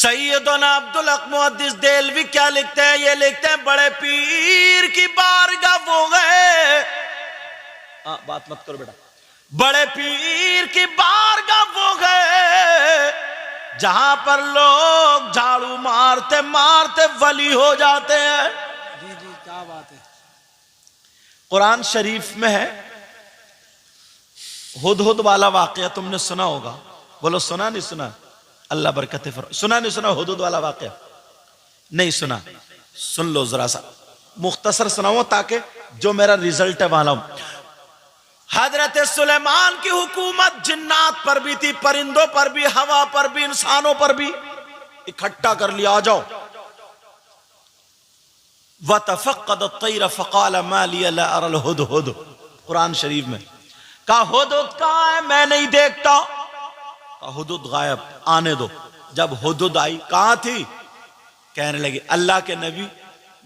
सैयदना अब्दुल हक मुहद्दिस देलवी क्या लिखते हैं? ये लिखते हैं बड़े पीर की बारगाह वो गए, बात मत करो बेटा, बड़े पीर की बारगाह वो गए जहां पर लोग झाड़ू मारते मारते वली हो जाते हैं। जी जी, क्या बात है। कुरान शरीफ में है हुदहुद वाला वाकया, तुमने सुना होगा, बोलो सुना नहीं सुना? अल्लाह बरकत फरमाए। सुना नहीं सुना हुदहुद वाला वाकया? नहीं सुना, सुन लो जरा सा, मुख्तसर सुनाओ ताकि जो मेरा रिजल्ट है वाला हूं। हजरत सुलेमान की हुकूमत जिन्नात पर भी थी, परिंदों पर भी, हवा पर भी, इंसानों पर भी। इकट्ठा कर लिया, आ जाओ। वतफक्कद अत्तैर फक़ाल मा लिय ला अरल हुदहुद, कुरान शरीफ में कहा हुदहुद कहां है, मैं नहीं देखता। कहा हुदहुद गायब, आने दो। जब हुदहुद आई, कहां थी? कहने लगी अल्लाह के नबी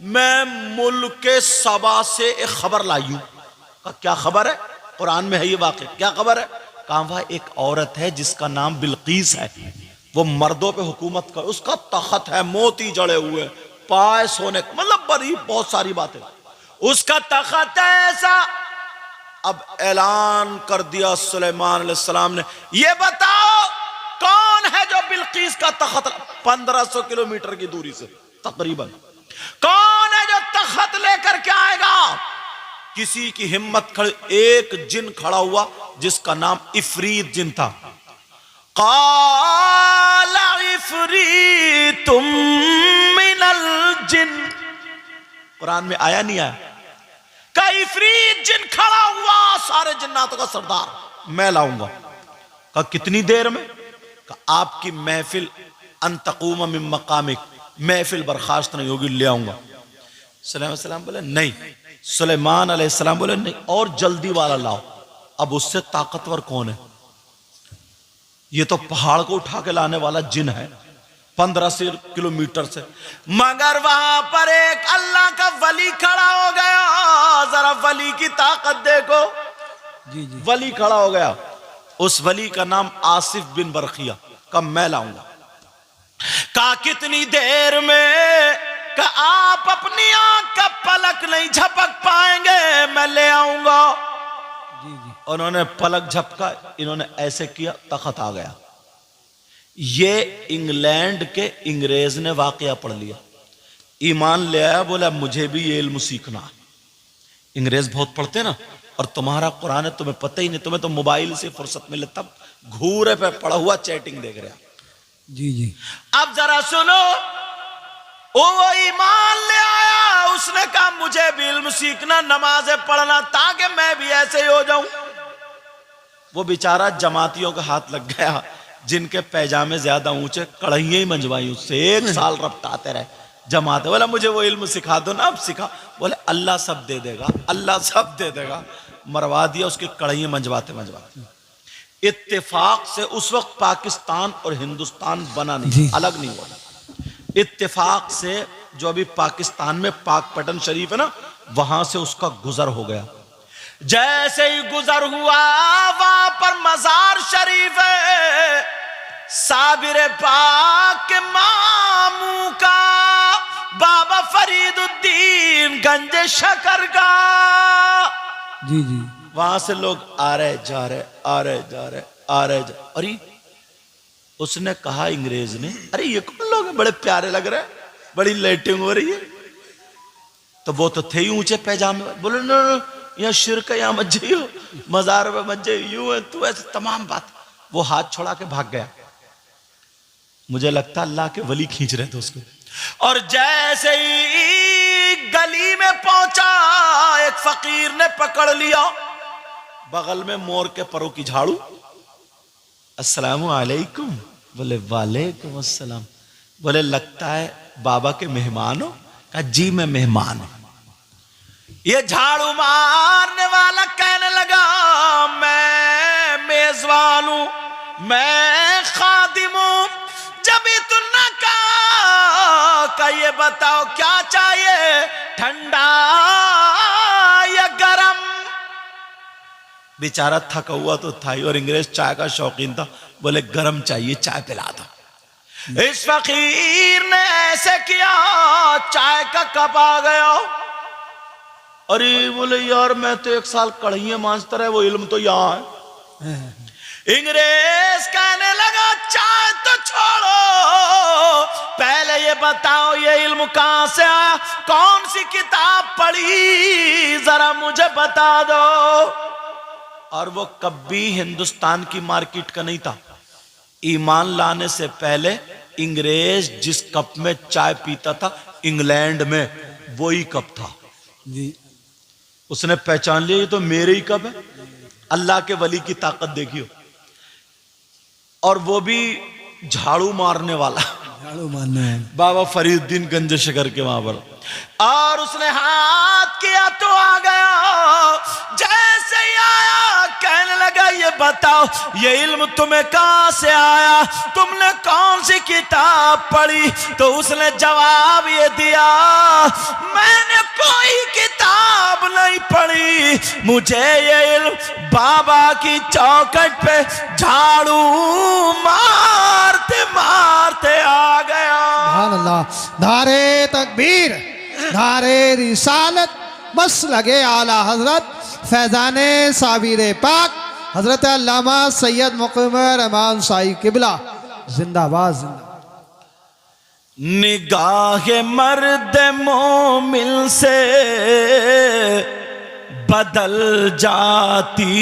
मैं मुल्क सबा से एक खबर लाई हूं। कहा क्या खबर है? कुरान में है ये वाक़या, क्या खबर है? कहा वहां एक औरत है जिसका नाम बिल्कीस है, वो मर्दों पे हुकूमत कर, उसका तख्त है, मोती जड़े हुए, पाए सोने, मतलब बड़ी बहुत सारी बातें, उसका तख्त है ऐसा। अब ऐलान कर दिया सुलेमान अलैहिस्सलाम ने, ये बताओ कौन है जो बिल्कीस का तख्त 1500 किलोमीटर की दूरी से तकरीबन, कौन है जो तख्त लेकर के आएगा? किसी की हिम्मत खड़ी, एक जिन खड़ा हुआ जिसका नाम इफरीत जिन था। क़ाल इफरीतुम मिनल जिन, कुरान में आया नहीं आया? का इफरीत जिन खड़ा हुआ, सारे जिन्नातों का सरदार, मैं लाऊंगा। का कितनी देर में? का आपकी महफिल अन तक़ूम मिन मक़ामिक, महफिल बर्खास्त नहीं होगी, ले आऊंगा। सलाम बोले नहीं, सुलेमान अलैहिस्सलाम बोले नहीं, और जल्दी वाला लाओ। अब उससे ताकतवर कौन है? ये तो पहाड़ को उठा के लाने वाला जिन है 1500 किलोमीटर से। मगर वहां पर एक अल्लाह का वली खड़ा हो गया, जरा वली की ताकत देखो। जी जी, वली खड़ा हो गया, उस वली का नाम आसिफ बिन बरखिया। कब मैं लाऊंगा? कहा कितनी देर में? का आप अपनी आंख का पलक नहीं झपक पाएंगे, मैं ले आऊंगा। जी जी, उन्होंने पलक झपका, इन्होंने ऐसे किया, तख्त आ गया। ये इंग्लैंड के अंग्रेज ने वाकया पढ़ लिया, ईमान ले आया, बोला मुझे भी ये इल्म सीखना है। अंग्रेज बहुत पढ़ते ना, और तुम्हारा कुरान है तुम्हें पता ही नहीं, तुम्हें तो मोबाइल से फुर्सत मिले तब घूरे पे पड़ा हुआ चैटिंग देख रहे। जी जी, अब जरा सुनो, वो ईमान ले आया, उसने कहा मुझे भी इल्म सीखना, नमाजें पढ़ना, ताकि मैं भी ऐसे ही हो जाऊं। वो बेचारा जमातियों का हाथ लग गया, जिनके पैजामे ज्यादा ऊंचे, कढ़ाइयां ही मंजवाई उससे, 1 साल रपटाते रहे जमाते। बोला मुझे वो इल्म सिखा दो ना, अब सिखा। बोले अल्लाह सब दे देगा, अल्लाह सब दे देगा। मरवा दिया, उसकी कढ़ाइयां मंजवाते मंजवाते। इत्तेफाक से उस वक्त पाकिस्तान और हिंदुस्तान बना नहीं, अलग नहीं हुआ। इत्तेफाक से जो अभी पाकिस्तान में पाकपटन शरीफ है ना, वहां से उसका गुजर हो गया। जैसे ही गुजर हुआ, वहां पर मजार शरीफ है साबिर पाक के मामू का, बाबा फरीदुद्दीन गंजे शकर का। जी जी, वहां से लोग आ रहे जा रहे, आ रहे जा रहे, आ रहे जा। अरे उसने कहा अंग्रेज ने, अरे ये कौन लोग हैं, बड़े प्यारे लग रहे हैं, बड़ी लाइटिंग हो रही है। तो वो तो थे ही ऊंचे पैजामे। बोले न यहाँ शिरक है, यहाँ मत जाइयो, मजार में मत जाइयो, यूं है तू, ऐसे तमाम बात। वो हाथ छोड़ा के भाग गया। मुझे लगता अल्लाह के वली खींच रहे थे उसको। और जैसे ही गली में पहुंचा, एक फकीर ने पकड़ लिया, बगल में मोर के परों की झाड़ू, अस्सलामु अलैकुम। बोले वालेकुम अस्सलाम। बोले लगता है बाबा के मेहमान हो? कहा जी मैं मेहमान हूं। ये झाड़ू मारने वाला कहने लगा मैं मेजबान हूं, मैं खादिम हूं। जब इतना का ये बताओ क्या चाहिए, ठंडा या गरम? बेचारा थका हुआ तो था ही, और अंग्रेज चाय का शौकीन था। बोले गरम चाहिए, चाय पिला दो। इस फकीर ने ऐसे किया, चाय का कप आ गया। अरे बोले यार मैं तो 1 साल कढ़ाइयां मांजता रहा, वो इल्म तो यहाँ है। इंग्रेज कहने लगा चाय तो छोड़ो, पहले ये बताओ ये इल्म कहां से आया, कौन सी किताब पढ़ी, जरा मुझे बता दो। और वो कभी हिंदुस्तान की मार्केट का नहीं था। ईमान लाने से पहले अंग्रेज जिस कप में चाय पीता था इंग्लैंड में, वही कप था जी। उसने पहचान लिया ये तो मेरे ही कप है। अल्लाह के वली की ताकत देखियो। और वो भी झाड़ू मारने वाला, झाड़ू मारने बाबा फरीदुद्दीन गंज शकर के वहां पर। और उसने हाथ किया तो आ गया। जैसे ही आया कहने लगा ये बताओ ये इल्म तुम्हें कहां से आया, तुमने कौन सी किताब पढ़ी। तो उसने जवाब ये दिया मैंने कोई किताब नहीं पढ़ी, मुझे ये इल्म बाबा की चौखट पे झाड़ू मारते मारते आ गया। सुभान अल्लाह। नारे तकबीर, नारे रिसालत, बस लगे आला हजरत फैजाने साबिर पाक हजरत अल्लामा सैयद मुक़ीम रहमान साई किबला जिंदाबाद जिंदाबाद। निगाह मर्द मोमिन से बदल जाती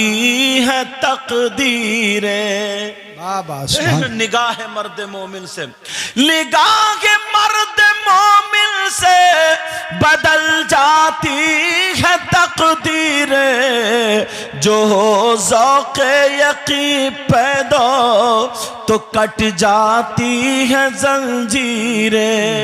है तकदीरें। निगाह मर्द मोमिन से, निगाह मर्द मोमिन से बदल जाती है तकदीरें, जो हो ज़ौक़े यकीन पैदा तो कट जाती है जंजीरें।